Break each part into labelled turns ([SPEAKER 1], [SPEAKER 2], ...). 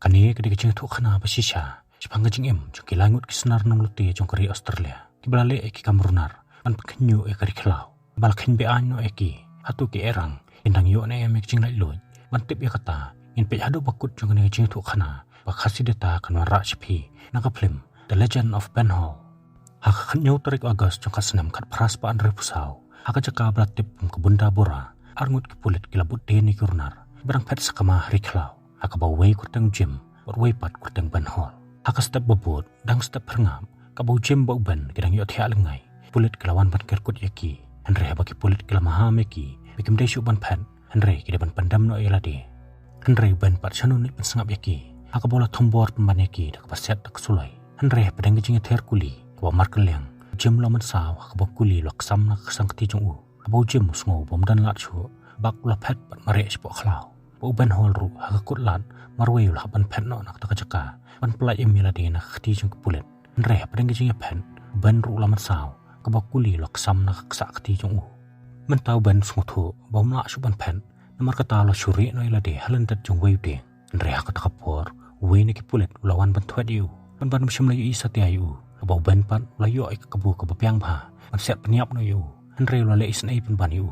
[SPEAKER 1] Kani kadi kecing tu khana basisha sipang kecing jong kilangut kisnar nong luti jong kari Australia kibalale eki kamrunar pan penyu kari kelau bal kin be anyo eki hatu ki erang indang yo ne kecing lai loi ban tip kata in pe hadu bakut jong kani kecing tu khana bakhasi deta kanwara sipi nakaplim The Legend of Ben Hall hak nyu tarik August jong kasnam kat pras pa andre pusau hak jaka blatip kebunda bora arngut kipulit kilabut deni kurnar barang pet sakama hari kelau hak bawai kurteng gym berwai pat kurteng Ben Hall hak step bobot dang step perngam kabau gym bau ben kidang yo thia lengai pulit kelawan ban kerkut yaki andre baki pulit kelamaha meki bikim desu ban pen andre kida ban pandam no elade andre ben pat chanun ban sangap yaki hak bola thombor ban yaki dak paset dak sulai andre pedang jing ther kuli kwa markeleng gym laman saw hak bau kuli lok sam nak sangti jong u kabau gym sngo bom dan lat chu bak la pet pat mare spo khlau Ben Hall ru hakut lan marway ul haban pen no nak takajaka ban pelai emilade nak khti jung pulet andre padang jing pen ban ru lamat saw kabakuli lok sam nak ksa khti jung u mentau ban smuthu bom la suban pen namar kata lo syuri no ilade halan tat jung wei de andre hak takapor we ni ki pulet lawan ban thwat yu ban mishim la yu satia yu kabau ban pan la yu ek kabu kabapyang pha ban set peniap no yu andre la le isnai ban yu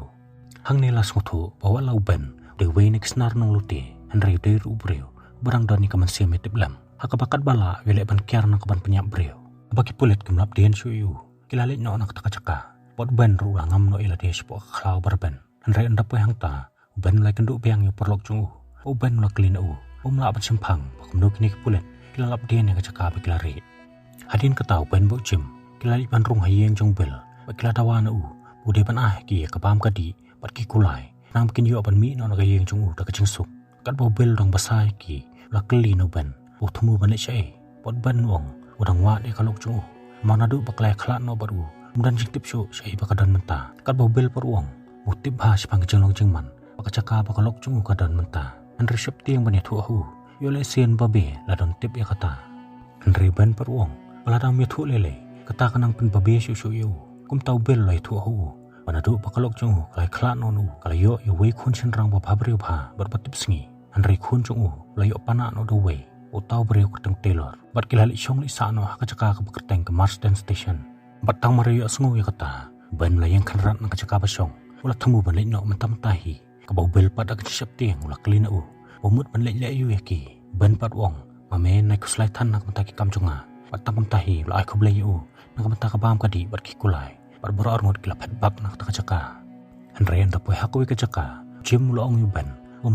[SPEAKER 1] hang ne la smuthu bawa lau ban de we nek snar nong luti andre de ru breu barang doni kaman sia metip lam hakabakat bala wele ban kiar nak ban penyap breu bagi pulet kemlap den suyu kilale no nak takacaka pot ban ru langam no ila de spo khlau barban andre ndap hang ta ban lai kendu piang yu perlok chung u ban la klin u la ban sempang bakum no kini pulet kilalap den yang kacaka bekilari hadin ketau ban bo jim kilali ban rung hayeng jong bel bakila dawana u bude ban ki kabam kadi bat ki kulai nang bikin yo ban mi no na gayeng chung u da kacing suk kat bo bel dong basai ki la kli no ban bo thumu ban le chai pot ban wong udang wa de kalok chung u mana du baklai khla no baru dan jing tip shu chai bakadan menta kat bo bel per wong bo tip ha sipang jenglong jingman bakacaka bakalok chung u kadan menta andre shep tiang ban thu hu yo le sen babe la don tip ya kata andre ban per wong baladam me thu lele kata kanang pin babe shu shu yo kum tau bel lai thu hu panadu pakalok chung kalai khla nonu kalayo yo wei khun chen rang ba phabriu pha barbatip sngi anri khun chung layo pana no do wei utau breu kuteng tailor bat kilali chong li sa no hakachaka ka bakateng ka Marsden station batang mariyo sngu ya kata ban layang khanrat na kachaka ba chong ula thumu ban le no mantam tahi ka bobel pada ka chap tiang ula klina u umut ban le yu yaki ban pat wong mame nai kuslai than nak mata ki kam chunga batang tahi la ai khoble yu nak mata ka bam ka di bat ki kulai barbara arngot kila pet bak nak takacaka andre anda poi hakui kacaka jim long yu ban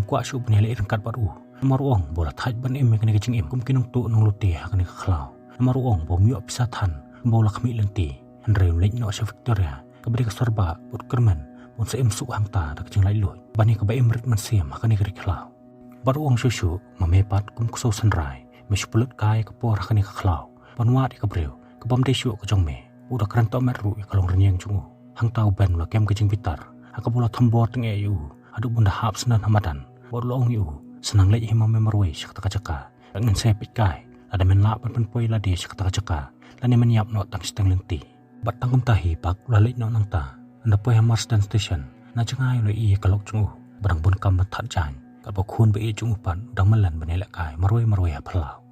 [SPEAKER 1] kwa shu ban le rangkat baru maruong bola thaj ban em kene kaching em kum kinong tu nong luti hakane khlau maruong bom yu pisa than bola khmi lenti andre lek no sa Victoria kabri ka sorba put kerman bon sa em su hangta dak jing lai loi bani ka ba em rit man siam hakane kri khlau baruong shu shu mame pat kum kso sanrai mishpulut kai ka por hakane khlau banwa di ka breu ka bom de shu ka jong me udah keren to meru kalong renyeng chung hang tau ben la kem kecing pitar akabola thombor teng yu adu bunda hap senan hamadan bor long yu senang le hima memarwe sakta kacaka ngin se pikai ada men la pan poi la de sakta kacaka lani men yap no tang steng lenti batang kum tahi pak la le no nang ta anda poi Marsden station na changai lo i kalok chung barang bun kam that jan ka bo khun be chung pan dang malan banela kai marwe phlau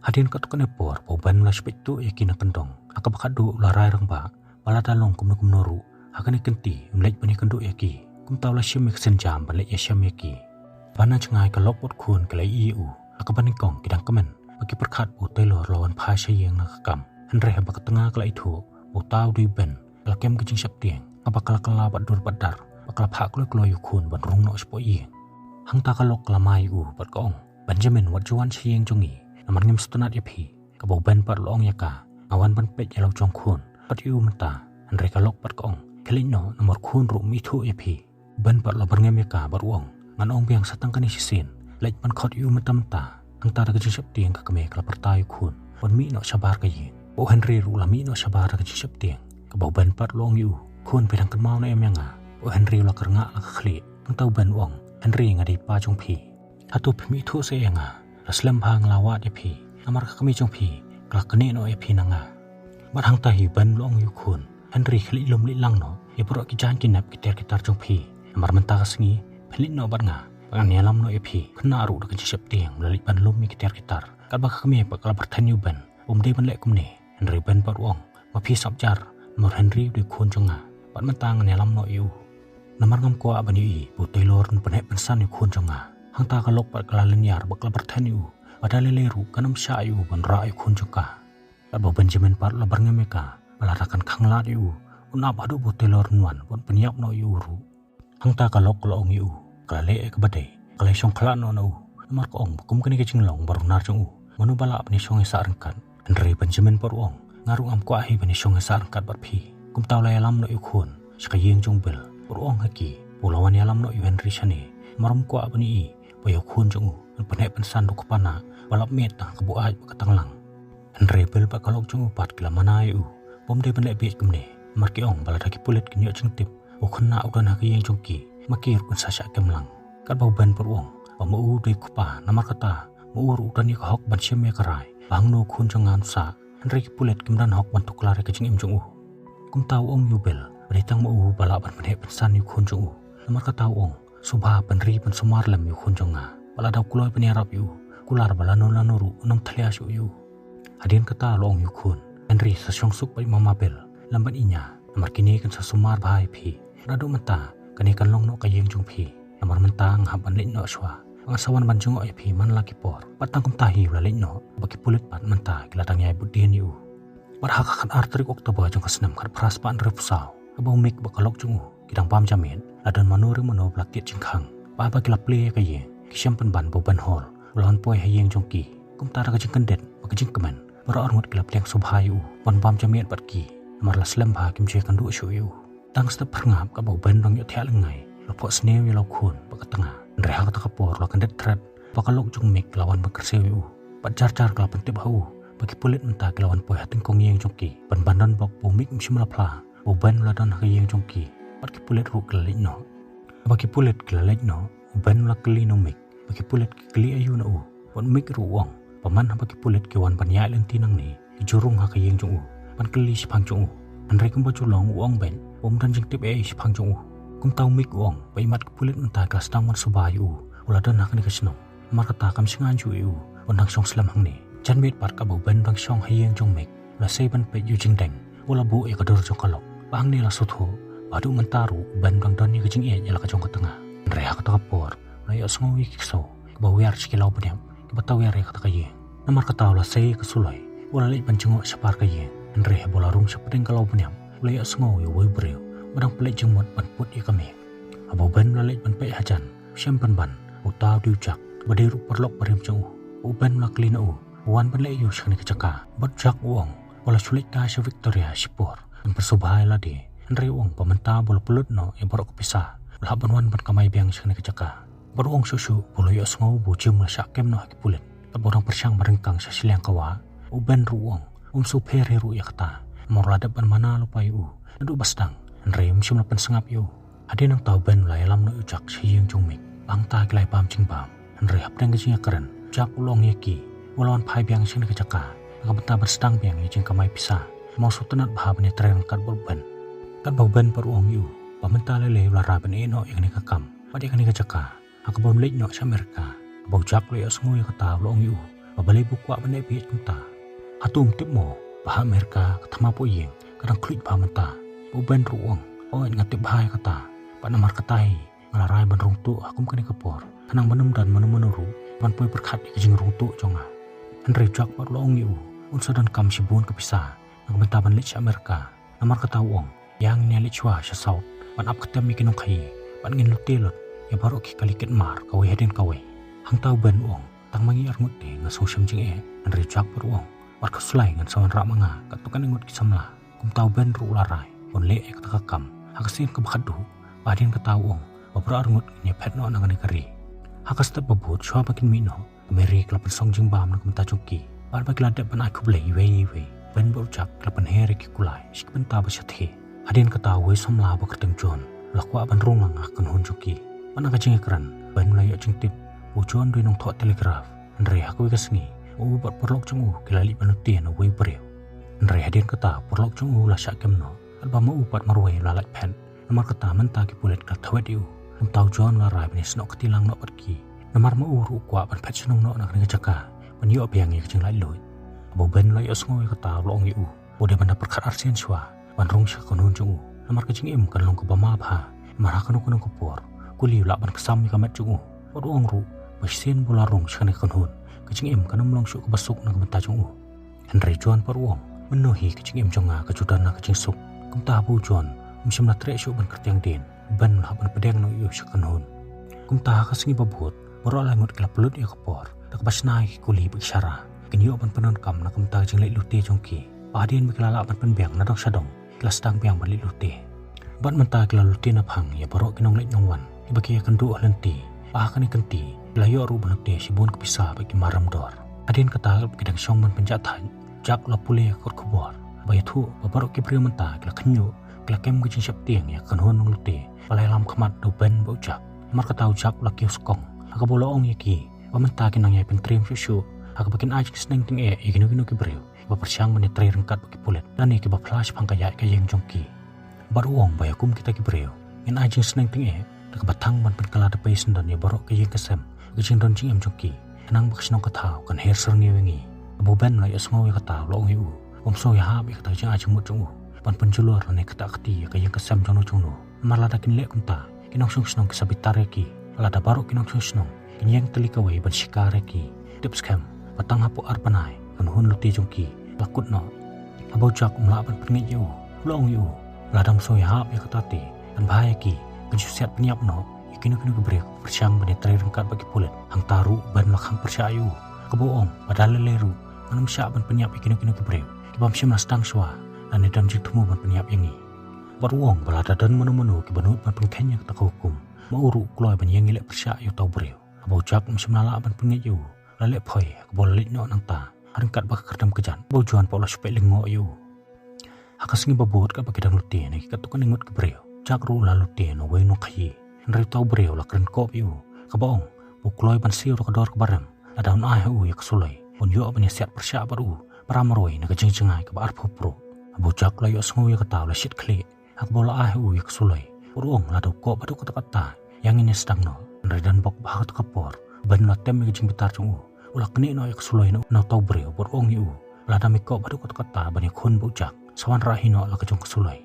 [SPEAKER 1] hadin ka tukane por bo ban la spit tu yakina kendong akabakadu larai rang ba balada long kum noru hakane kenti umlek bani kendu yaki kum tawla shimik senjam bale yasham yaki bana changai ka lokot khun kalai eu akabani kong kidang kamen bagi perkhat bu tailor lawan pha shayeng na kam andre ba katanga kalai thu bu taw dui ben lakem kicing sap tieng abakala kala badur badar bakala pha kloy yu khun ban rung no spo yi hangta ka lok lamai u bat kong Benjamin watjuan shayeng jongi naman ngim stunat yapi ka bo ben par long yaka awan ban pet yalo chong khun pat yu mata andre kalok pat kong kelino nomor khun ru mi thu epi ban pat la barngem yaka barwong ngan ong biang satang kani sisin lek ban khot yu mata mata ang ta ka jisap tiang ka kame kala pertai khun bon mi no sabar ka yi o henry ru la mi no sabar ka jisap tiang ka bo ban pat long yu khun pe dang kan mau na em yanga o henry la karnga la khli ang tau ban wong henry ngadi pa chong phi hatu mi thu se yanga raslam hang lawat epi amar ka kami chong phi kala kane no epi nanga bat hang ta hi ban long yu khun henry khli lom li lang no e puro ki jan kinap ki ter ki tar chong phi amar manta ka sngi phli no bat nga Panganialam no epi kena aru dekan siap tiang melalui ban lumi kitar-kitar. Kalbak kami bakal bertanya ban. Umde ban lek kumne. Henry ban paruang. Mapi sabjar. Nomor Henry di kun jonga. Pat mentang nialam no iu. Nomor ngam kuat ban iu. Butai lor penek pensan iu kun jonga. Hang ta kalok pat kalalen yar bakal bertanya iu. Padahal leru kanam sya iu ban ra iu kun jonga. Kalbak Benjamin pat labar ngemeka. Balarakan kanglat iu. Unap adu butai lor nuan. Pun penyiap no iu ru. Hang ta kalok kalau ong iu. Kalale ke badai. Kalai syong kelak no nau. Nomor ko ong bukum kini kecing long baru nar jong u. Manu balak bani syong esa rengkat. Henry Benjamin paruang. Ngarung am kuahi bani syong esa rengkat berpi. Kum tau lai alam no iu kun. Sekayeng jong bel. Paruang haki. Pulawan alam no iu Henry syane. Marum kuak bani i. Bayo kun jong u. Penek pensan do kupana. Balap met tang kebu aj bakatang lang. Henry bel pak kalok jong u pat kila mana iu. Pom de pendek biet kemne. Marki ong baladaki pulit kenyok jeng tip. Ukena udan haki yang jongki. Makir kun sasak kemlang. Kat bau ban peruang. Pamu dui kupa namar kata. Muur udan ika hok ban syemya karai. Bang no kun jangan sa. Henry pulit kemudian hok bantuk lari kecing im jong u. Kum tau ong yubel. Beritang mu balak ban menek pensan yu kun jong u. Namar kata ong. Subha penri pen sumar lem yu kun jonga. Bala dau kuloi penirap yu. Kular balano lanuru unam talias yu. Hadin kata lo ong yu kun. Henry sasyong suk pai mama bel. Lamban inya. Namar kini kan sasumar bahai pi. Radu menta. Kani kan long no kayeng jong pi. Namar mentang haban lek no swa. Angasawan ban jong oi pi man laki por. Patang kum tahi ula lek no. Baki pulit pat menta kilatang yai budien yu. Marhaka kan arterik oktober jong kasenam kat pras pan repusau. Abau mik bakalok jong u. Kidang pam jamin. Ladan manuri mano blakit jengkang. Baba kila ple kayeng. Kisyam pen ban boban hol. Ulawan poi hayeng jong ki. Kum tara kajeng kendet. Bakajeng kemen. Bara orngut kila pleng subhayu. Pon pam jamin pat ki. Namar laslem ha kim je kan du syu yu. Tang step perngap ka bau ban rong yo tiak lengai. Lopok snew yo laukun baka tengah. Reha kata kapor lo kandet tret. Pakalok jong mik lawan bekersew yu. Pat jar-jar kala pentip hau. Bagi pulit mentah lawan poi hating kong yeng jongki. Ban bandan bok bau mik msi melapla. Bau ban ladan haka yeng jongki. Pat ki pulit ru kelalik no. Bagi pulit kelalik no. Ban la keli no mik. Bagi pulit keli ayu na u. Pat mik ru uang. Paman bagi pulit kiwan pan yai lentinang ni. Kijurung haka yeng jong u. Pan keli sipang jong u. Henry kemba culong uang ben. Jeng tip sipang jong u. Kum tau mik uang. Paimat kepulit mentah kelas tangan subayu. Uladan hak ni kesenong. Mar kata kam singan ju yu. Undang syong selam hang ni. Jan mit pat kabau ben dang syong hayeng jong mik. La sei ban pe yu jing deng. Ula bu e kadur jong kalok. Bang ni la suthu. Badu mentaru ben dang dan ni kejing e nyala kajong ketengah. Henry hak kata kapor. Layak sengawi kikso. Kebau wer cikilau bedem. Kebatau wer e kata kayeng. Namar kata la sei kesulai. Ula lek pancengok separ kayeng. Henry bolarung sepedeng kalau bedem. Layak sengawi woi breu. Badang pelik jengmut ban put i kami. Abau ban lalek ban pek hajan. Syam ban ban. Utau diucak. Badiru perlok barim jeng u. Uban melakli na u. Uwan ban lek yu syakni kecaka. Bad jak uang. Wala sulit ka sya Victoria sipur. Dan persubahai ladi. Henry uang pamenta bola pelut no. Yang borok kepisah. Belah ban wan ban kamay biang syakni kecaka. Bad uang susu. Bolo yu asngau bujum la syakem no haki pulit. Borang persyang merengkang sya siliang kawa. Uban ru uang. Superi ru ya kata. Morladap ban mana lupai u. Naduk bastang. Henry mesti melapan sengap yu. Ada yang tahu ben mulai alam no ujak siyeng jong mik. Bang ta kilai pam cing pam. Henry hap deng kecingnya keren. Jak ulong yeki. Ulawan pai biang sing kecaka. Agak benta berstang biang yecing kamai pisah. Mau sutenat bahab ni tren kat bolben. Kat bau ben per uang yu. Pamenta lele ulara ben eno yang ni kakam. Pada yang ni kecaka. Aku bau lek no sa Amerika. Bau jak lo ya semua yang kata ulong yu. Babali buku apa nek biet kunta. Hatum tip mo. Bahab Amerika ketama po yeng. Kadang klik pamenta. Uban ruang, ngatip bahaya kata. Pak namar katai, ngelarai ban rungtu akum kini kepor. Tenang menem dan menuru, ban pui berkat di kejing rungtu jonga. Henry jak pat loong yu, unsa dan kam sibun kepisah. Nang benta ban lich Amerika, namar kata uang. Yang ni lich wah sya saut, ban ap ketem ikinong kai, ban ngin lutilot. Ya baru ki kaliket mar kawai hedin kawai. Hang tau ban uang, tang mangi arngut de ngasong syam jing e. Henry jak pat uang, war kesulai ngan sawan rak manga, katukan ingut kisamla. Kum tau ben ru larai. Pon le ek takakam hakasin ke bakadu badin ketawong babra arngut nyepet no nangani kari hakas tep babut shwa bakin mino meri klapen song jing bam nak menta jongki bar bak ladap ban aku blei we ben berucap klapen here ki kulai sik benta basyathe adin ketawe somla bakateng jon lakwa ban rung lang akan hun jongki ban akajing ekran ban melayo jing tip ujon dui nong thot telegraf andre aku kasngi u bat perlok jong u kilali banutien we breu andre adin kata perlok jong u la syak kemno Alba mau upat marwai lalak pen. Namar kata menta ki pulit kat thawet yu. tau John larai bani senok ketilang nok pergi namar ma uru kwa ban pet senong nok nak ngejaka ban yo biang ye kejeng lai loi abo ben lai asngoi kata long yu bode banda perkat arsian shwa ban rong sha konun jung namar kejeng em kan long ko bama pha mar hakanu kono ko por kuli la ban kesam ka mat jung od ong ru mesin bola rong shane konun kejeng em kanam long shu ko basuk nak mata jung Henry John par wong menuhi kejeng em jonga kejudan nak kejeng suk kum ta bu John msim na tre shu ban kertiang din ban la ban pedeng no yu shakanun kum ta ka singi babut boro la ngut kala pelut ya kapor tak basnai kuli bicara ken yo ban penon kam na kum ta jeng le lute jongki padin mikla la ban pen biang na dok sadong klas tang biang ban le lute ban menta kala lute na phang ya boro kinong le nyongwan ibaki kan du lenti pa kan kenti la yo ru ban te sibun kepisa bagi maram dor adin kata kidang shong ban penjatan jak la pule kor kubor bayathu babaro kibriyo menta kala khnyu kala kem gijing syap tiang ya kan hon lute palai lam khamat do ben bojak mar katau jak la kios kong aga bolo ong yaki pamenta kinang yai pentrim shu aga bakin ajik sneng ting igino gino kibriyo ba persyang mani tre rengkat bagi pulet dan iki ba flash phang kaya kayeng jongki bar uong bayakum kita kibriyo in ajik sneng ting daga batang ban penkala de paisen dan ya barok kayeng kesem gijing don jing em jongki kanang baksno katau kan her ser ni wengi abo ben la yasngo ya katau lo ong yu omso ya ha bi katau jing ajik mut jong ban penjulur ne kata kati kayeng kesem jono jono marla dakin le kunta kinong sung snong kisabitar ki ala da barok kinong sung snong kinyang telikawai ban shikar ki tips kam patang hapu arpanai kan hun luti jongki lakut no abo jak umla ban pengit yu long yu ladam so ya ya katati kan bahaya ki kan siat penyap no ikino kino kebrek persyang ban tre rengkat bagi pulet hang taru ban lakhang persyayu keboong padahal leru manam syak ban penyap ikino kino kebrek kibam sim nastang swa dan edam jik temu ban penyap yangi baruong balada dan menu-menu kibanut ban pengkenya kata hukum mauru kloy ban yang ilek persyak yu tau breu abo jak msim nala ban pengit yu lalek phoi kebol lik no nang ta rengkat bak kerdam kejan bojuan pola supek lengo yu hakas ngi babot ka bakidang luti ne katukan ingut kebreu jak ru la luti no we no khayi nri tau breu la kren kop yu kabong bukloy ban siu ro kador kebaram adaun ai hu ya kesulai pun yo ban siat persyak baru paramroi na kejeng-jengai ke bar phopro abo jak la yo sngu ya kataw la shit kle ak bola ai hu ya kesulai urung la do ko badu kata-kata yang ini sedang no nri dan bok bahat kapor ban la tem kejeng bitar chung ulak ni no ya kesulai no tau breu urung yu la dami ko badu kata-kata ban khun bujak sawan rahino la kejong kesulai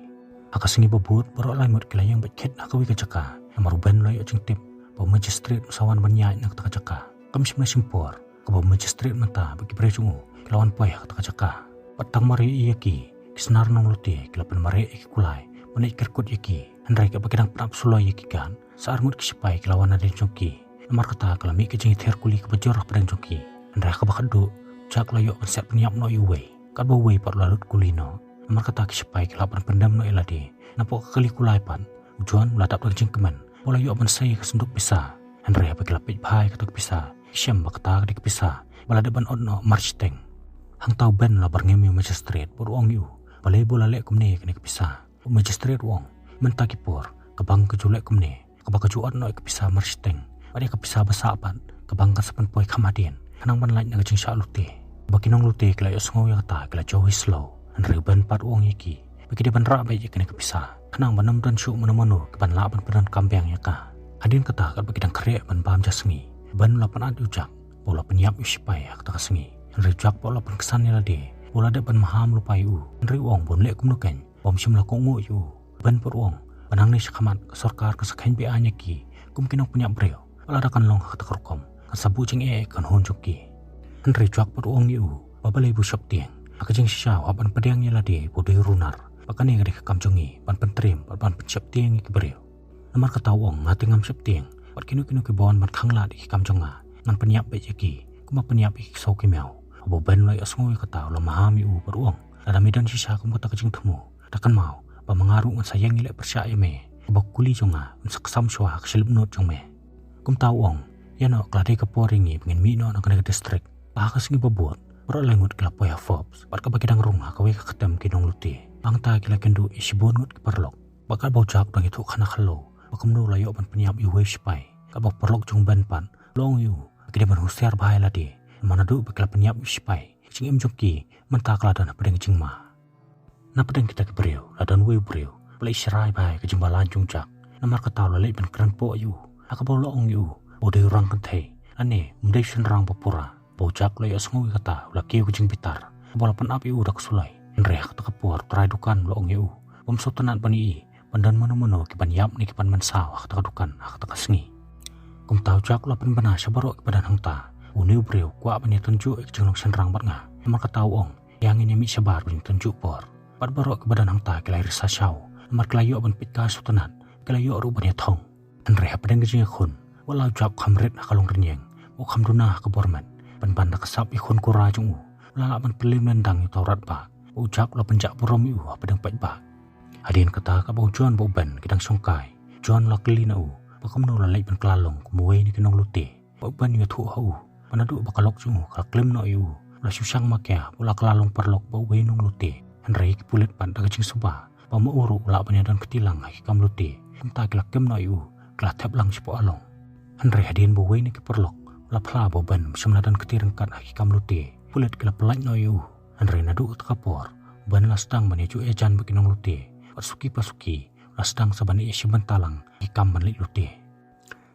[SPEAKER 1] akasingi babut boro laimut kilayang bekhet akawi kejaka amaru ben lo yo jengtip ba magistrate sawan banyai nak kejaka kamsim na simpor ka ba magistrate mata bagi prejungu kilawan poy kejaka patang mari iyaki kisnar nong luti kilapan mari iki kulai menik kerkut yaki andrai ka bakidang prap suloi yaki kan saarmut kisipai kilawan ada jongki amar kata kalami kejeng terkuli ka bajorah pedang jongki andrai ka bakadu jak layo konsep penyap no yuwei kad ba wei par lalut kulino amar kata kisipai kilapan pendam no eladi napok kali kulaipan ujuan melatap jeng kemen pola yo ban sai kesenduk bisa andrai apa kilapit bai katok bisa syam bakta dik bisa balade ban onno marchteng hang tau ben la barngemi magistrate beruang yu balai bola lek kumne kene bisa magistrate wong mentaki por kabang kejulek kumne kabang kejuat no bisa marchteng ade bisa basapan kabang kasapan poi kamadien kanang ban lain ngajeng sya lute bakinong lute kala yo sngo ya ta kala jowi slow andrai ban pat wong yiki bagi dia ban ra bai kene bisa kanang banam dan syuk menu-menu keban laban pedan kampiang ya ka adin kata kat bagi dang krek ban paham jasengi ban lapan ad ujak bola penyap usipai kata kasengi rejak bola pen kesan ya de bola de ban maham lupai u nri wong bon lek kumnuken bom sim la kongu yu ban per wong banang ni sakamat sarkar kesakhen bi anya ki kumkinong penyap breu bola dakan long kata kerkom kasabu jeng kan hon joki nri jak per wong yu babalai bu shop tiang akajeng sya waban pedang ya de bodoi runar pakane ngade kamjongi ban pentrim ban pencap tiang ki breu namar katawong ngati ngam sep tiang pat kinu-kinu ki bon ban khangla di kamjonga nan penyap be ki kuma penyap ki so ki mew abo ben lai asngo kata lo mahami u beruang ada medan sisa kum kata kejeng temu takkan mau ba mangaru ngan sayang ile persya me abo kuli jonga saksam swa kselib not jong me kum tawong yano klade ka poringi pengen mi no nang distrik pa kasingi babot bro lengut klapoya forbes pat ka bakidang runga kawe ka ketem kinong luti bangta kila kendu isibon ngut keperlok bakal bojak dang itu kana khalo bakamnu layo ban penyap yu wave spai kabak perlok jong ban pan long yu kide ban husiar bahai ladi mana du bakal penyap yu spai cing em jongki mentakla dan pedeng jingma na pedeng kita kebreu ladan we breu play serai bahai ke jembalan jong jak namar kataw lalay ban kran po yu akabaw laong yu boday orang kantay ane umday rang papura bojak lay asngu kata lakiw kajing pitar balapan api u dak sulay nreak takapur try dukan laong yu pamsotanan pani pandan mano kipan yap ni kipan mansaw takadukan takasengi kum tahu jak lapan bana sabaro kipan hangta uniu breu kwa bani tunjuk ikjenglong senrang bat nga namar kataw ong yang ini mi sabar bin tunjuk por pat barok kebadan hangta kelai risa syau namar kelayo ban pitka sutanan kelayo rubanya thong nreak padang kajing khun walau jak khamrit akalong renyeng o khamduna ke borman ban nakasap ikhun kura jung lala ban pelim nendang itu rat ba ujak la penjak burom yu padang pait ba hadin kata ka bau John bau ban kidang songkai John la kelina u pakam no la lai ban klalong kumuai ni kinong lute bau ban yu thu hau panadu bakalok jung ka klim no yu la susang makya pula klalong perlok bau wei nong lute hanrei ki pulit pan da kacing suba pa mo uru la banyadan ketilang ki kam lute kumta kelak kem no yu kla thep lang sipo along hanrei hadin bau wei ni ki perlok la phla bo ban semladan ketirengkat ki kam lute pulit kala pelaj no yu hanrei nadu takapor ban lastang bani ju ejan bekinong lute pasuki lastang sabani siban talang ki kam ban lit lute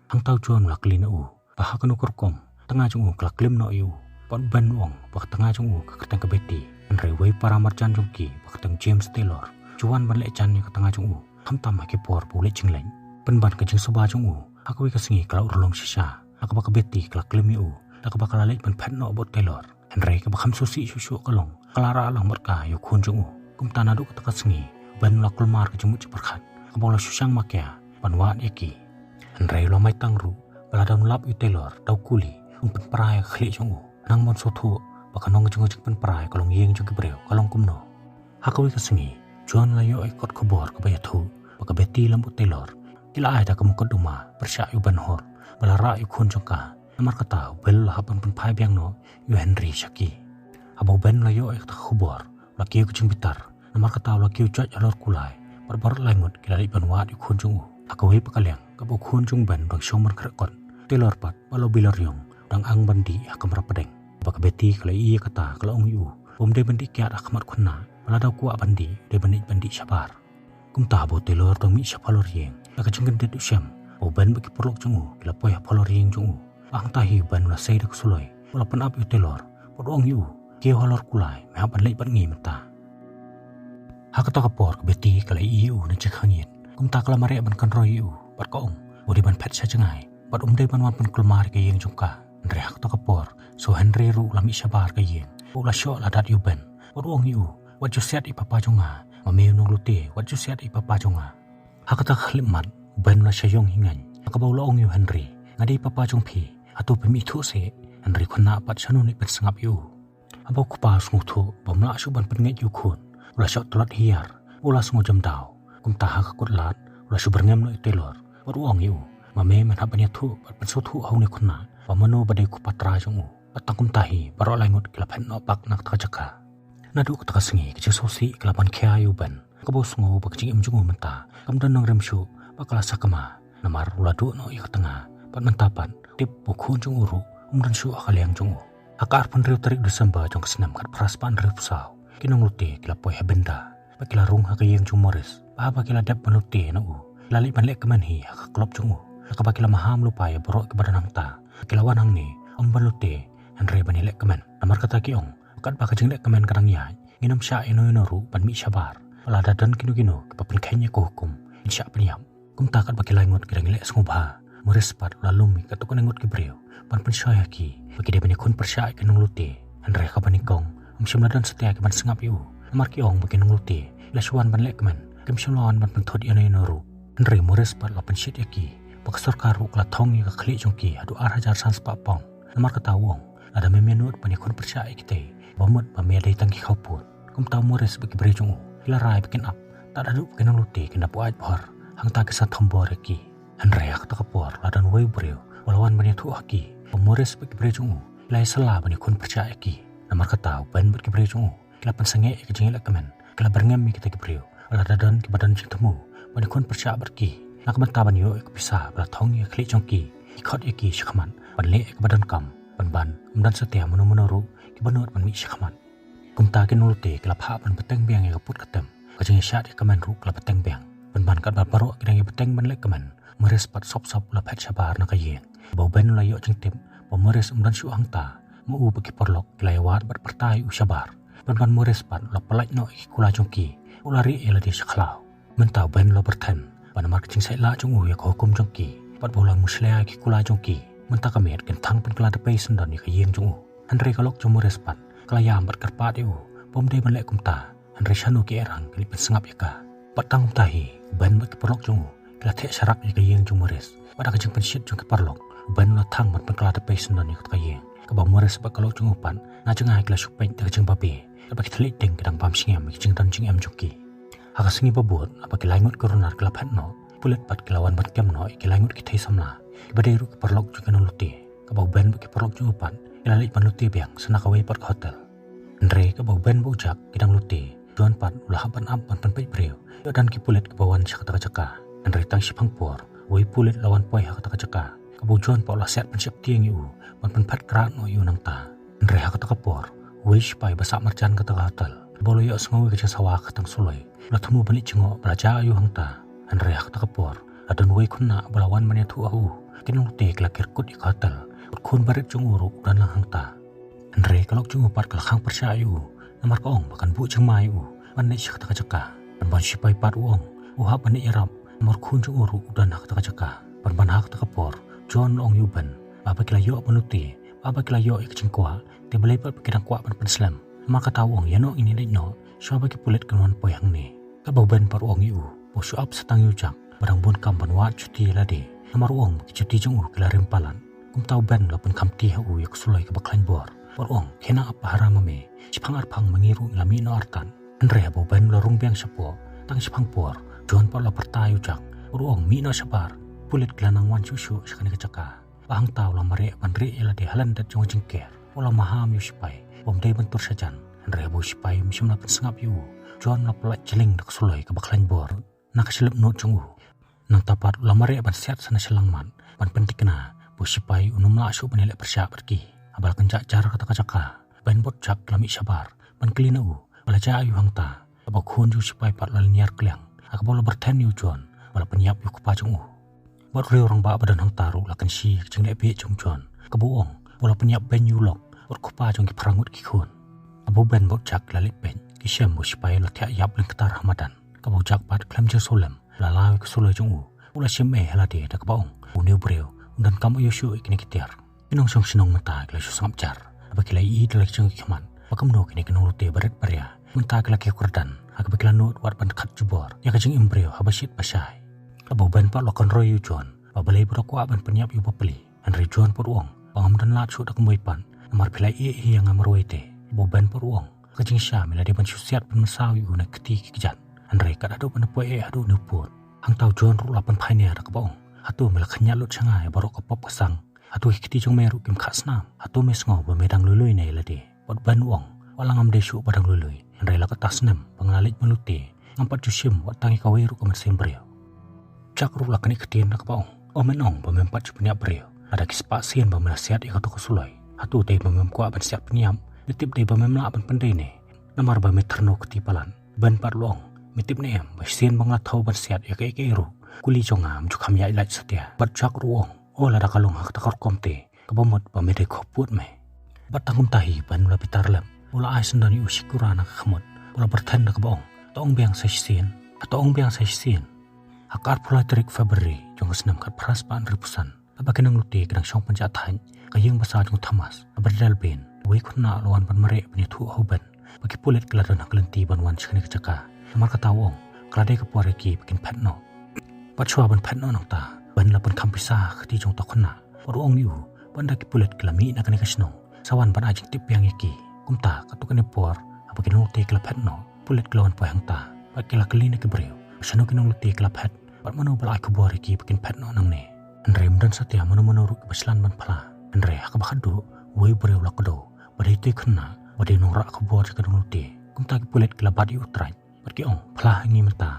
[SPEAKER 1] hang tau John la klina u pa hakanu korkom tengah jung u kla klim no yu pot ban wong pak tengah jung u ka ketang kebeti hanrei wei para marjan jongki pak teng James Taylor juan ban le chan ni ka tengah jung u hamtam ki por pule jingleng penban ka jing soba jung u akwi ka singi kala urlong sisa akaba kebeti kla klim yu akaba kala le ban phat no bot Taylor hanrei ka bakham susi susu kalong kalara alang merka yu khun jung u kum tanadu ka takasengi ban la kulmar ka jumut perkhat kabola susang makya banwan eki hanrei lo mai tangru baladang lap yu Taylor tau kuli umpen prai khli jung u nang mon sotu bakanong jung pen prai kalong yeng jung kibreu kalong kumno hakawi ka singi John la yo ikot khobor ka bayathu baka beti lambu Taylor kila ai da kamu koduma persya yu ban hor balara yu khun jongka namar kata bel la hapan pen phai biang no yu Henry Shaki abo ben la yo ik khobor la kiu kucing bitar namar kata la kiu jaj alor kulai barbar langut kila li ban wat yu khun jung akawi pakalyang ka bo khun jung ban bang shomer krekon Taylor pat balo bilar yong dang ang bandi akamra padeng baka beti kala iya kata kala ong yu de bandi kiat akmat khunna balada kuwa bandi de bandi sabar kumta bo Taylor dong mi sapalor yeng la kajing gendet usyam o ban baki perlok jungu kila poya palor yeng jungu ang tahi ban la sei dak suloi wala pan ap yu Taylor pod ong yu ke holor kulai me ban lei ban ngi mata hakata kapor ke beti kala iu na chekhangin kumta kala mare ban kan roi yu pat ko ong odi ban phet sa jangai pat de ban wan pan kulmar ke yeng jungka ndreak to kapor so Henry ru lami sabar ke yeng ula syo la dat yu ben pod ong yu what you said i papa jonga mame nong lute what you said i papa jonga hakata khlimat ben la syong hingan akabaw la ong yu Henry ngadi papa jong phi atu pemi thu se Henry khona pat sanu ni pen sangap yu abaw kupa sungu thu bomla suban pen nget yu khun ula syo tolat hiar ula sungu jam daw kum taha ka kutlat ula subar ngem no Taylor pod ong yu mame men habanya thu pat pen so thu au ni khona pamano badai kupatra jong patangkum tahi baro langut kilapan no pak nak takajaka nadu katasengi kecil sosi kilapan kya yuban kabo sungo bakjing imjungu menta kamdan nang remshu bakala sakama namar uladu no ik tengah pat mentapan tip bukhun jung uru umran shu akaliang jung akar pun riu tarik Desember jong senam kat praspan riu pusau kinong lute kilapoy hebenda bakila rung hakayeng jung Morris bakila dep panute na lali panlek kemanhi hakaklop jung akabakila maham lupaya borok kebadan hangta kilawan hang ni amban lute Henry banilek kemen namar kata kiong kat ba kajing lek kemen kadang ya nginam sya ino ru pan mi sabar ala dadan kinu kepapen kenya ko hukum insya peniam kum takat baki langut kidang lek sngubha murespat lalu mi katukon ngut kibreu pan pensaya ki baki de bani kun persya kinung lute Henry ka banikong amsimladan setia ke ban sengap yu namar kiong baki nung lute lasuan ban lek kemen kimsulawan ban penthod ino ru Henry murespat la pensyit yaki bakasor karu kala thong ka khli jongki adu arhajar sans pa pong namar kata wong ada memenut panikon percaya kita bomot pamedai tangki khauput kum tahu mores bagi berejung ila rai bikin up tak ada bikin lute kena puat bor hang ta kesat thombor ki Henry ak ta kapor ladan wei breu walawan bani thu aki pemores bagi berejung ila sala panikon percaya ki namar kata ban bagi berejung ila pensange ke jengel kemen kala berngam kita ki breu ala dadan ki badan jing temu panikon percaya berki nak mentaban yo ek pisah bala thong ye khli jongki ikot eki shikhaman panle ek badan kam ban umdan setia menu ki banot man mi shikhaman kumta ke nulute kala pha pan peteng biang e kaput katem kajeng syat e kamen ru kala peteng biang ban kat baru kidang beteng ban lek keman meres pat sop la pet sabar na kayeng bau ben la yo jengtip bau meres umdan su angta mu bagi porlok kilawat bat pertai u sabar ban meres pat la pelaj no kula jongki ulari ela di saklau mentau ben la berten ban mar kecing sai la jong u ya hukum jongki pat bola muslea ki kula jongki mentah kamet kentang pen kelada pay sendan ni kayeng jong u Andre kalok jong meres pat kelayam bat kerpat u pom de ban lek kumta Andre shanu ki erang kali pen sengap yaka patang tahi ban bat keperlok jong kila tek syarak ni kayeng jong meres pada kejeng pensyit jong keperlok ban la tang ban kelada pay sendan ni kayeng kebau meres bat kalok jong upan na jeng ai kila supeng te kejeng babe bagi telik ding kedang pam singam kejeng dan jeng em jongki haka sengi babut apa kila ingut korunar kila pet no pulet pat kilawan bat kem no kila ingut kita samla ibadai ru keperlok jong kenoloti kebau ban bat keperlok jong upan kila lik pan luti biang senak away pat ke hotel Andre kebau ban bujak kidang luti juan pat ulah ban am pan pen breu dan ki pulet kebawan sakata caka Andre tang sipang por wei pulet lawan poi hakata caka kebau juan pa ulah set pen siap tieng yu pan pat krat no yu nang ta Andre hakata kapor wei sipai basak marjan kata hotel bolo yo sengawi ke sawa katang suloi la temu balik jengo belaja yu hang ta Andre hakata kapor adon wei kunna belawan mania tu au kinung luti kelakir kut di hotel kun barit jong uruk dan lang hang ta Andre kalok jong upat kelakang percaya yu namar kaong bahkan bu jeng mai u panik sakata caka ban sipai pat uong uha panik yarap namar kun jong uruk dan hakata caka ban hakata kapor John ong yuban apa kila yo penuti apa kila yo ikcing kwa te belai pat pikirang kwa pan slam maka tahu ong yano ini lekno siapa ki pulet kenuan poyang ni kabau ban par ong yu po suap setang yu jak barang bun kam ban wat cuti lade namar ong cuti jong u kila rimpalan kum tahu ban lo pen kamti ha u yak sulai ke baklan bor par ong kena apa haram me sipang arpang mengiru ngami no artan Andre bau ban lo rung biang sepo tang sipang por John par lo pertayu jak par ong mi no sabar pulet kelanang wan susu sekani kecaka ahang tahu lo mare pandri ela di halan dat jong jengker ola maham yu sipai bom dai bentur sajan Andre bau sipai misim la sengap yu John la pelak jeling dak sulai ke baklan bor nak selep no jong u nang tapat lo mare ban siat sana selang man ban pentikna bau sipai unum la asu penelek persyak pergi abal kencak jar kata kacaka ban bot jak lami sabar ban kelina u belaja yu hang ta abau kun ju sipai pat la niar kliang ak bolo berten yu John bala penyap yu kupa jong u bot reu orang ba badan hang taru la kan si jeng lek be jong John kebuong bola penyap ben yu lok bot kupa jong ki perangut ki kun abu ben bot jak la lip ben ki syam bu sipai la tiak yap len ketar Ramadan kabau jak pat klam je solam la lawi ke sulai jong u ula syam la de dak baong uniu breu dan kamu yoshu ikini kitiar inong song sinong mata kila su sangap jar apa kila i dalak jong kiman pakam no kini kenong lute baret baria menta kila ki kurdan ak bakila no wat ban khat jubor ya kajing imbreu habasit pasai abau ban pa lokon roy yu John babalai berokwa ban penyap yu papeli Andre John por uong pangam dan lat su dak pan namar pilai i yang amarwai te abau ban por uong kajing sya mila de ban susiat pan mesau yu na keti kijat Andre kat adu pan poe adu nupur hang tau John ru lapan phaine dak baong hatu mila khanyat lut changai barok kapop kasang hatu hikti jong meru kim khasnam hatu mesngo ba medang lului nei lade pot ban uong walangam de su padang lului Andre la katasnem panglalik melute ngampat jusim wat tangi kawai ru kaman sembreu cak ru lakani ketien dak baong omenong ba mempat jupnya breu ada kispasien ba melasiat ikatu kesulai hatu te ba memkwa ban siap peniam ditip de ba memla ban pendai ne namar ba meterno ketipalan ban par luong mitip ne em ba sien bangla thau ban siat ya ke ru kuli jongam jukam ya ilat setia bercak ruong ola da kalong hak takar komte kebomot ba mede khoput me batangum tahi ban la pitar lem ola ai sendani usikurana khamot ola berthan da kabong tong biang sesien atong biang sesien akar pula terik Februari jong senam kat pras pan ripusan aba kenang luti kedang song panjatan kayeng basa jong thamas aberdal ben wei khuna lawan ban mare pni thu hoban bagi pulet keladan haklenti ban wan chkhani kecaka amar katawong klade ke pore ki bikin patno pat chwa ban patno nang ta ban la ban kampisa khati jong ta khuna por ong yu ban da ki pulet klami na kani kasno sawan ban ajing tip yang yaki kumta katukane por apa kinong te kla patno pulet klawan po hang ta pat kila kelina ke breu sano kinong te kla pat pat mano bal aku bore ki bikin patno nang ne Andre dan satya mano ru baslan ban phala Andre hak bakhadu wei breu lakdo badai te khna badai nora aku bor ka dong te kumta ki pulet kla badi utrai pat ki ong phala ngi mata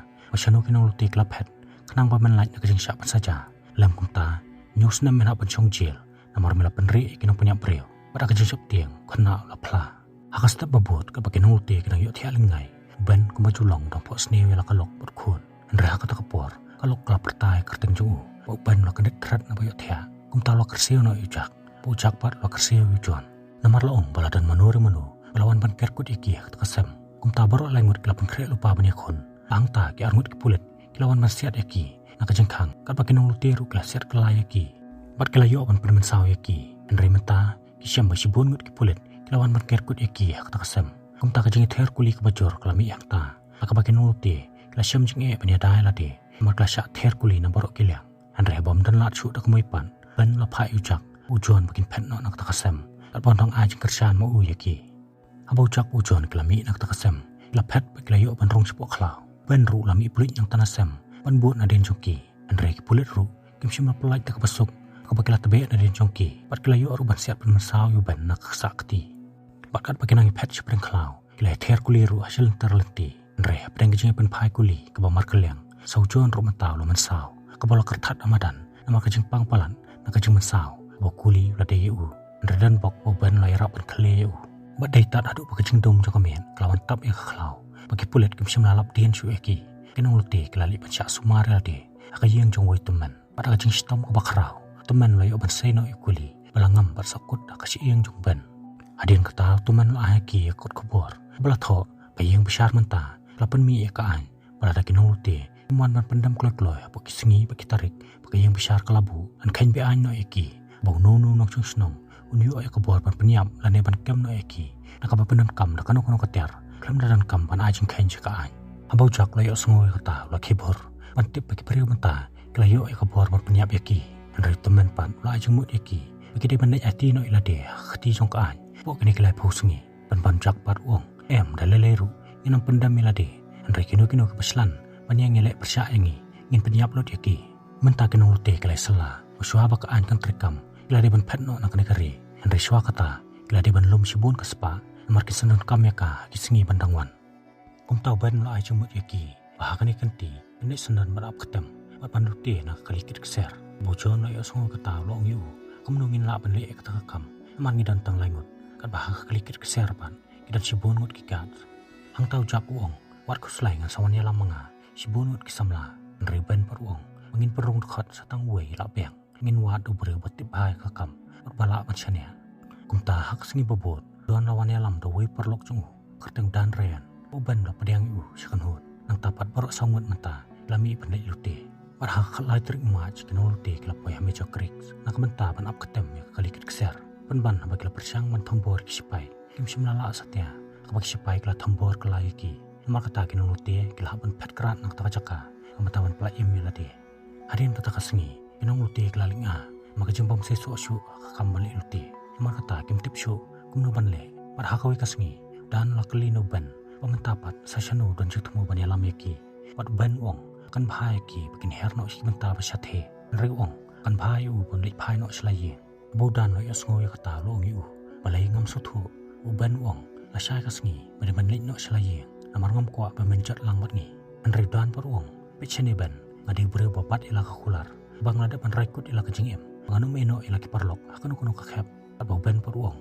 [SPEAKER 1] sano kinong te kla pat kenang ba man laj na kajing syapan saja lam kumta news na mena ban chong jil namar mela penri kinong punya breu pada kajing sap tiang khna la phala hakas ta babot ka bakinong te kinang yo thia lingai ban kuma julong dong po sne wela kalok pot khun Andra kata kepor kalau kelap pertai kerteng jungu bau ban lo kendet terat na bayot ya kum talo kersio no ujak ujak pat lo kersio ujuan namar laong baladan manuri manu balawan ban kerkut iki kata kesem kum tabaro lengut kelapan krek lupa banyakon angta ki arngut ki pulet kilawan masiat yaki na kajengkang kat pakin nong luteru klasiat kelayaki bat kelayo ban permen saw yaki Andra mata ki syam basibun ngut ki pulet kilawan ban kerkut yaki kata kesem kum ta kajeng ter kuli kebajor kelami yang ta akabakin nong lute kila syam jeng penyadai lade mar klasya ther kuli na barok kilyang Andra bom dan lat shu dak moipan ban la phai ujak ujon makin pet no nak takasem kat bondong a jeng kersan mo u yaki abau jak ujon kelami nak takasem la pet kila yo ban rong sepok khlau ban ru lami pulit yang tanasem ban buat na den jongki Andra ki pulit ru kim shima pelai tak pasuk ka bakila tebe na den jongki bat kila yo ru ban siap ban masau yu ban nak sakti bakat bakin ngi pet spreng khlau kila ther kuli ru hasil terlenti Andra pedang jeng ban phai kuli ke bamar kelyang saujon rumah tau lo mensau kebola kertat amadan nama kajeng pangpalan na kajeng mensau bokuli lade yu dan bok boban lai rap kle yu badai tat adu kajeng dom jokamen kelawan tap ya khlau bagi pulet kim sim lalap den shu eki kenong lute kelali pacha sumar lade akayeng jong woi teman pada kajeng stom ko bakrau teman lo yu ban seno ikuli balangam bar sakut akasieng jong ban adin kata teman lo aki yakut kebor bala tho bayeng besar menta lapan mi ekaan pada kinong lute Muan ban pendam klot-loy apa kisengi bagi tarik bagi yang besar kelabu an kain be an no eki bau nono nok chung snong unyu ay kabor ban penyam lane ban kem no eki nakaba pendam kam na kanu keter klam dan kam ban ajing kain jaka an abau jak layo sngoi kata la kibor ban tip bagi periu menta klayo ay kabor ban penyap eki andai temen pan la ajing mut eki bagi de ban ati no ilade khati jong ka an bo kini klai phusngi ban jak par uang daleleru inam pendam ilade andai kino ke peslan Panyang ngelek persyaingi ngin penyap lot yaki menta kenong lute kelai sela uswa bakaan kan trikam kila de ban petno nak negari Andra swa kata kila de ban lum sibun ke spa namar kisanon kam yaka kisengi bandangwan kum tau ban lo ai jumut yaki bahakan ikanti ini senan marap ketem bat ban lute nak kalikit keser bojon lo yo songo kata lo ngiu kum nungin la ban le kata kam namar ngidan tang langut kat bahak kalikit keser ban kidan sibun ngut kikat hang tau jak uong wat kuslai ngan sawan yalam manga Sibunut kisamla Andriban peruang mengin perung dekat satang wei lapeng ngin wat ubre batip hai kakam berbala macania kumta hak sengi bobot doan lawan alam do wei perlok jungu kerteng dan rean uban la pedang u sakan hut nang tapat barok sangut menta lami pendai lute par hak khalai trik maj kenol lute kelapoi hame jokrik nak menta ban ap ketem ya kali keser penban bagi persang man thambor kisipai kim simlala satya kabak sipai kala thambor kelayaki Namar kata kinong lute kilahapan pet kerat nak takajaka kamatawan pala imi lade. Hadin kata kasengi kinong lute kilaling maka jempam sesu asyu kakam balik lute. Namar kata kim tip syu kumno banle pada hakawi kasengi dan lakeli no ban pamentapat sasyanu dan jutmu ban yalam yaki. Pat ban wong kan bahaya ki bikin herno si menta basyathe. Nri wong kan bahaya pun lik bahaya no selaye. Bodan lo yasngo ya kata lo ngi balai ngam suthu uban wong lasai kasengi ban lik no selaye. Namar ngam kwa pemencet langmat ni Andri dan peruang pecene ban ngadi bre babat ila kakular bang lada pan raikut ila kejeng panganu meno ila kiparlok akanu kuno kakhap abau ban peruang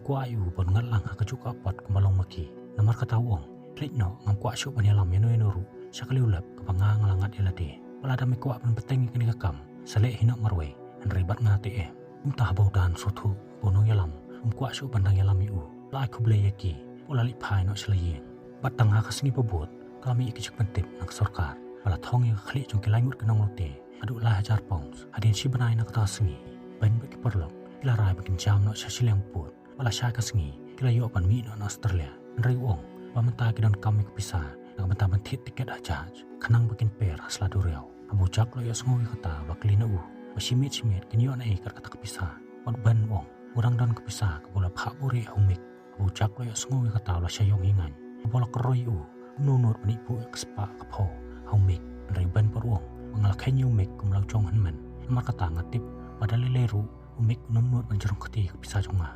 [SPEAKER 1] kwa ayu pon ngatlang kajuk apat kemalong maki namar kata uang klik no ngam kwa syuk banyalam meno enoru sakali ulap kepangang langat ila de palada me kwa pan peteng kini kakam salek hinak marwe Andri bat ngate umtah bau dan sotu bonong yalam kwa syuk pandang yalam yu la aku bleyaki polali pai no selayen Batang hakas ngi pebut kami ikijak pentip nak sorkar pala thong yang khli jong kilangut kenong lote adu lah hajar pounds adin si benai nak tasengi ban bagi perlok kila rai bikin jam no sasilang put pala sya kasengi kila yo pan mi no Australia nri wong pamenta kidon kami kepisah nak menta bentit tiket ajaj kanang bikin per hasla duriau abu jak lo yo songo kata baklina basimit kinyo na ikar kata kepisah ban wong urang dan kepisah kebola phak buri humik abu jak lo yo songo kata la syayong hingan Bolak roy nunur penipu kespa kapo haumik riban peruang mengalahkan umik kumlau jong hanman namar kata ngatip pada leleru umik nunur penjerung keti kepisah jonga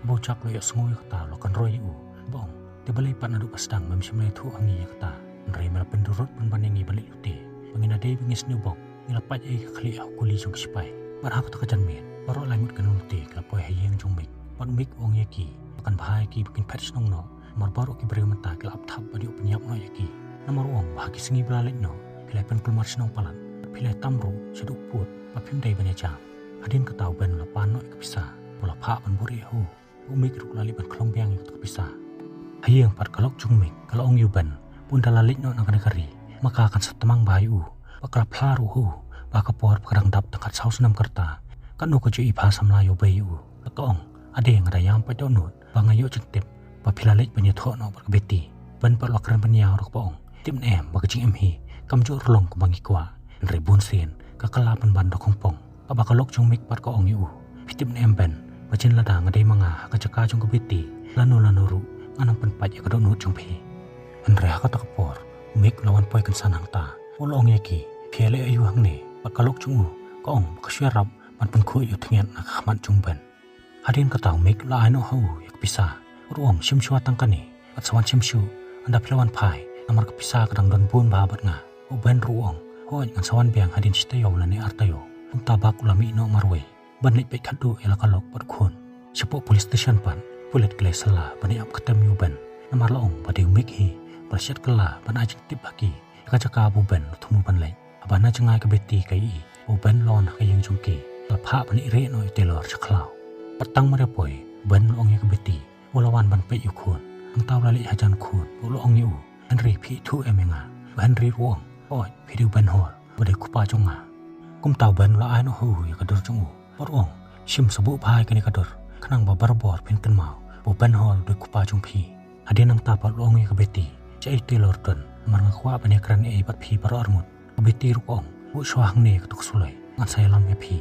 [SPEAKER 1] bocak lo ya sengoi kata lo kan roy bong tebalai pat nadu pasdang memisi tu angi kata nrai mala pendurut penbanyangi balik lute pengina dei bingis nubok nilapat ai khli kuli jong sipai bar hak ta kajan men baro langut kanul te klapoi hayeng jong mik pan mik ong yaki akan bahaya ki bikin patch nong no Mar baru ki beri mentah kila apthap badi penyap no yaki. Namar uang bahagi sengi beralik no. pilai pen keluar senong palan pilai tamru seduk put papim day banyak jam hadin ketau ben la pan no ikpisah pola pha ban buri hu umik ruk lali ban klong biang ik pisah hayang pat kalok jungmik kalau ong yuban pun dalalik no nang kari maka akan setemang bayu bakal plaru hu bakapor perang dap dekat saus nam kerta kan no ko jui bahasa Melayu bayu lekong ada yang ada yang pai donut bangayo cetip papilalik banyak tho no berbeti ban pat lokran panyau rok pong tim em bagajing em hi kamjur long ko bangi kwa ribun sen kakalapan ban dokong pong pabakalok jungmik pat ko ong yu fitim em ben bacin lada ngadai manga kacaka jung kebeti lanu ru anang penpat ya kadonut jung phi andre ha ka takapor mik lawan poi kan sanang ta ulong yaki phele ayu hang ne pakalok jungu ko ong kasyarap man pun khu yu thngian na khaman jung ben hadin ka taw mik la ano hau yak pisa ruang simshwa tangkani at sawan simshu anda pelawan pai namar ka pisa kadang don bun babat nga o ben ruang ho ngan sawan biang hadin stayo lani artayo tabak ulami no marwe ban lik pe khadu ela kalok pat khun sepo police station pan pulet kle sala bani ap khatam yu ban namar laong padi mik hi persiat kala ban ajing tip haki ka jaka bu ban thumu ban lai abana changai ka beti kai o ban lon ka yang jungki la pha bani re no telor chaklau patang mare poi ban ong ya ka beti ulawan ban pe yu khun ang taw lali hajan khun ulo ong yu henry phi thu emenga henry ruang oi phi ban hol bade kupa jonga kum taw ban la ai no hu ya ka dur chungu porong sim sabu phai ka ni ka dur khanang ba barbor pen kan mau bo ban hol de kupa jung phi ade nang ta pa long ya ka beti chai telor ton mar nga khwa bane kran e pat phi paror ngut ka beti ru ong bu swang ne ka tuk sulai ngan sai lam ya phi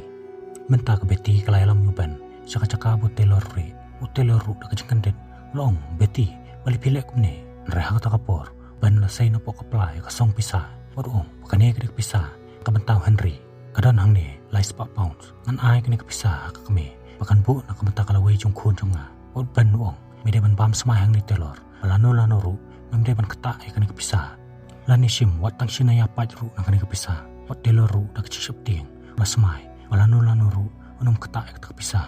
[SPEAKER 1] men ta ka beti ka lai lam yu ban chaka chaka bu telor re u telor ru da ka jingkan det long beti bali phile kum ne ra ha ta ka por ban la sai no po ka plai ka song pisa porong ka ne ka pisa ka bentaw henry kadon hang ne lai spa pounds ngan ai ka ne ka pisa ka kame bakan bu na ka menta kala wei jung khun jonga ot ban wong me de ban bam smai hang ni telor lano ru mem de ban kata ai ka ne ka pisa lani sim wat tang sinaya pa ru na ka ne ka pisa ot telor ru da ka chip ting la smai lano ru onom kata ai ka pisa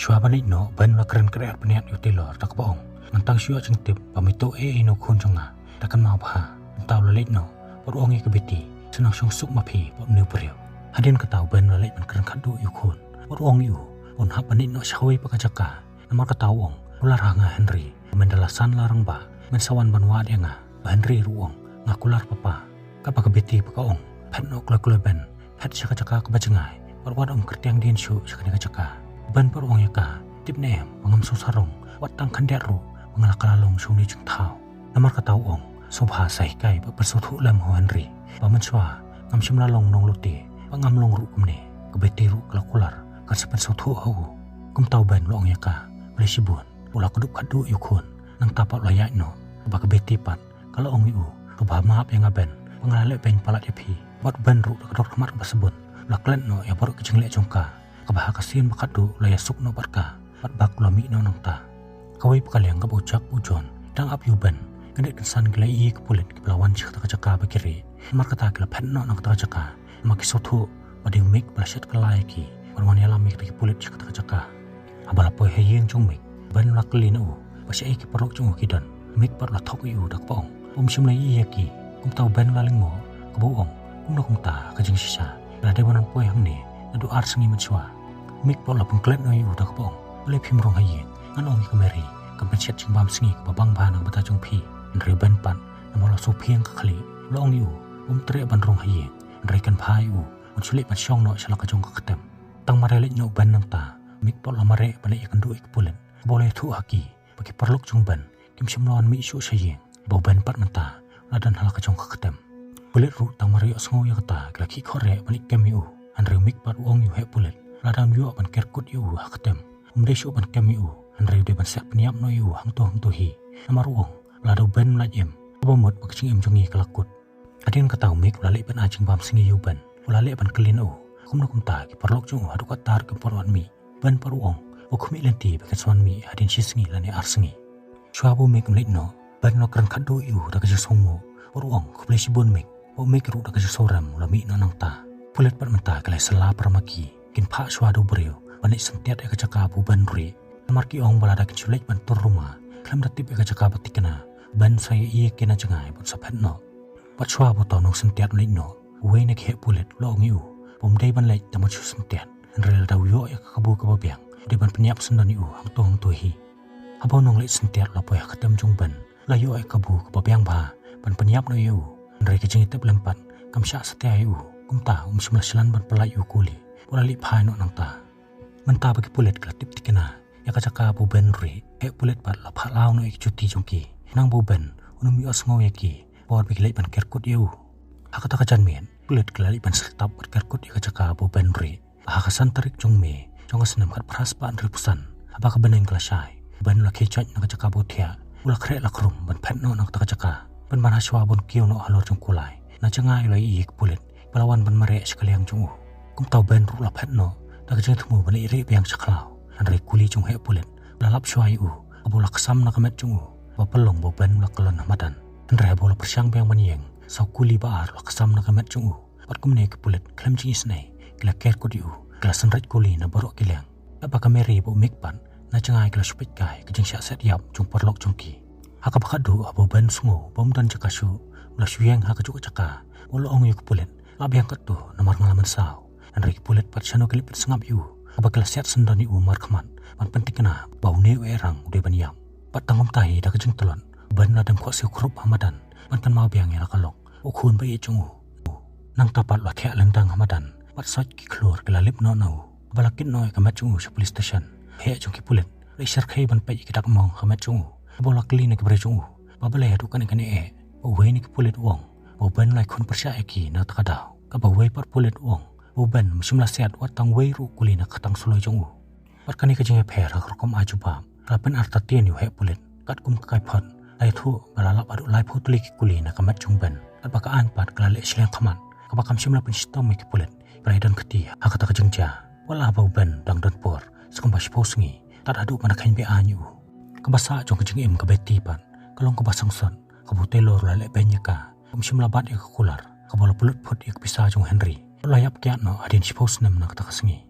[SPEAKER 1] shwa bani no ban la kren krer paniat yu telor tak baong ngantang shwa jing tip pamito e no khun jonga takan ma pha taw la lek no porong e ka beti senang song suk ma phi pom new priyo hadin ka taw ban la lek ban kren khadu yu khun porong yu on ha bani no shawai pa ka jaka namar ka taw ong ular hanga henry mendala san larang ba men sawan banwa dia nga henry ruong ngakular papa ka pa ka beti pa ka ong phat no kula ben phat chaka chaka ka bajangai warwad om kertiang din shu chaka ka chaka ban porong ya ka tip ne mangam so sarong watang khandet ru mangalakalalong suni jing thau namar ka taw ong sobha sai kai ba persuthu lam ho henry pa man chwa ngam shimla long nong luti pa ngam long ru kumne ka beti ru kalakular kan sepen suthu ho kum taw ban long ya ka resibun ula kudup kadu yu khun nang tapak layak no ba ka beti pat kalau ong yu ka ba maap yang aben pangalale pen palat ya phi bat ban ru ka dor khamar ba sebun laklen no ya baru kecing le jongka ka ba ka sin ba kadu laya suk no barka pat bak lami no nang ta kawai pakalyang ka bocak ujon dang ap yu ban kene san glai i ka pulit ki lawan chik ta jaka ba kiri mar kata kala phen no nang ta jaka maki sothu bading mik braset kalai ki warwan ya lamik ki pulit chik ta jaka abala poi hayeng jong mik ban laklin u pasi ai ki parok jong ki dan mik par la thok yu dak pong sim lai i ki kum taw ban la lingo ka bo ong kum no kum ta ka jing sisa la de banan poi hang ne adu ar sangi machwa mik por la pung klet no yu dak pong le phim rong hayeng an ong ki meri kam pen chet ching bam singi ka bang ba nang bata jong phi re ban pan namola so phieng ka khali long yu tre ban rong hayeng re kan phai u un chule pan shong no chala ka jong ka khatem tang mare le no ban nang ta mik por la mare bale kan du ik pulen boleh thu haki bagi perluk jung ban kim simlon mi shu sayeng bo ban pat menta ladan hal ka jong ka khatem bulet ru tang mare asngo ya kata klaki khore balik kem yu an re mik pat ong yu he bulet ladam yu ban ker kut yu ha khatem umre shu ban kem yu an re de ban sak pniap no yu hang to hi amaru ong ladau ban la em bo mot bak ching em jongi kalakut adin ka taw mik lale ban ajing bam singi yu ban ulale ban kelin u kum no kum ta ki perluk jung hadu ka tar ke porwan mi ban paru ong o khumi lenti bakan swan mi hadin shisngi lani arsengi shwabu mik mlit no ban no kran khadu yu da ka songo porong khuble sibun mik o mik ru da ka soram lami no nang ta pulet pat menta kalai sala pramaki kin pha shwadu brio bani santiat ka chaka bu ban ri marki ong balada kin chulek ban tur rumah klam datip ka chaka batikana ban saya iya kena jangai bot saphat no Pat shwa bo to nong sentiat lei no. Uwe nek he pulet lo ngi u. Pom dei ban lei tamot shu sentiat. Rel dau yo ya kabu ka biang. Di ban penyap sendani u hang to hi. Abo nong lei sentiat lo poya katem jung ban. La yo ya kabu ka biang ba. Ban penyap no yu. Rei ka jing tep lempat. Kam sya setia yu. Kum ta semla selan ban pelai yu kuli. Pola li phai no nang ta. Menta bagi pulet ka tip tikena. Ya kacaka bu ben ri. He pulet pat la pha lao no ik cuti jongki. Nang bu ben unum yo sngo ya ki. Por bagi lei ban kerkut yu. Hakata kajan men. Pulet kelali ban sertap bat kerkut ya kacaka bu ben ri. Hakasan tarik jong me. Jong senam kat praspan ripusan. Aba ka beneng kelasai. Ban la kecaj na kacaka bu thia. Ula kre la krum ban phet no nang ta kacaka. Ban man haswa bon kiu no halor jong kulai. Na jangai lai ik pulet. Pelawan ban mare sekaliang jong u. Kum tau ben ru la phet no. Ta kajeng thmu ban iri biang saklau. An rei kuli jong he pulet. Lalap shwai u. Abu la kesam na kamet jong u. Ba pelong bo ben la kelon hamadan. An rei bo la persyang biang banieng. Sau kuli baar la kesam na kamet jong u. Pat kum ne ke pulet klem jing isnai. Kila ker ko di u. Kila senret kuli na borok kiliang. Apa kameri bo mikpan. Na jangai kila supit kai kajeng syak set yap jong porlok jong ki. Haka bakadu abu ben sungu bom dan cakasu. Ula syuyeng haka juk caka. Ula ong yu ke pulet. La biang ketu namar ngalaman sao. An rei pulet pat syano kelip sengap yu. Abakala siat sendani u markaman. Ban penting kena bau ne erang udah baniam. Pat tangom tahi dah kejeng telon. Ban ladang kuat siu kerup hamadan. Ban kan mau biang era kalok. Ukun bayi cungu. Nang tapat la kek lendang hamadan. Pat sot ki keluar kelalip no nau. Balakit no kamat cungu sa police station. Hek cungki pulet. Lai syarkai ban pai kidak mong kamat cungu. Bola keli ne kebre cungu. Babale adukan ikan e. Bawai ni ke pulet wong. Bau ban lai kun persyaya ki na takadau. Kabawai par pulet wong. Uban musimlah sehat watang weiru kulina katang suloi jongu. Parkani kajeng per rokom ajuba. Lapen arta tien yu he pulet. Kat kum kai pot. Lai thu balalap adu lai putli ki kulina kamat jungban. Kat baka anpat kelale seleng kaman. Kabakam simla pensistom ki pulet. Peraidan keti hakata kajeng ja. Wala bau ban dang dan por. Sekumpa siposengi. Tad adu mana kain be anyu. Kabasa jong kajeng im kabeti pan. Kalong kabasang son. Kabutelor lale benyaka. Musimlah bat ya kekular. Kabola pulut put ya kepisah jong Henry. Layap kiat no adin sipos nem nak takasengi.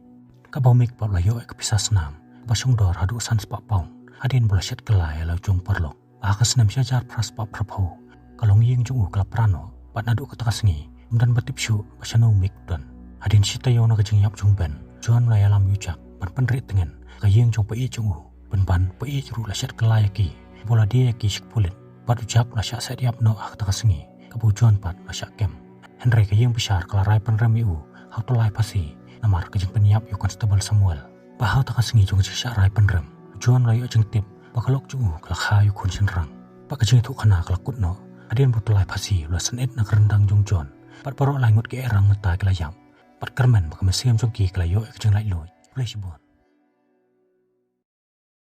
[SPEAKER 1] Kabau mik pa layo ek pisah senam. Basung dor hadu san sepak paun. Adin bola syat kelai lau jong perlok. Akas nem syajar pras pa prapau. Kalong ying jong u kelap prano. Pat nadu ke takasengi. Dan batip syu basyano mik dan. Adin sita yo na kajeng yap jong ben. Juan laya lam yujak. Pan penrit tengen. Kaying jong pa i jong u. Ban pa i juru la syat kelai ki. Bola dia ki sik pulit. Pat ujak la syak set yap no ak takasengi. Kabau juan pat la syak kem. Henry kayeng besar kelarai penrem iu. Hau tolai pasi. Namar kejeng penyap yu Constable Samuel. Bahau takasengi jong syak rai penrem. Juan layu jeng tip. Bakalok jong u kelakha yu kun senrang. Pak kejeng tu kana kelakut no. Adien butolai pasi. Ula senet nak rendang jong John. Pat parok langut ke erang ngetai kelayam. Pat kermen baka mesem jong ki kelayo kejeng lai loy. Ulai sibon.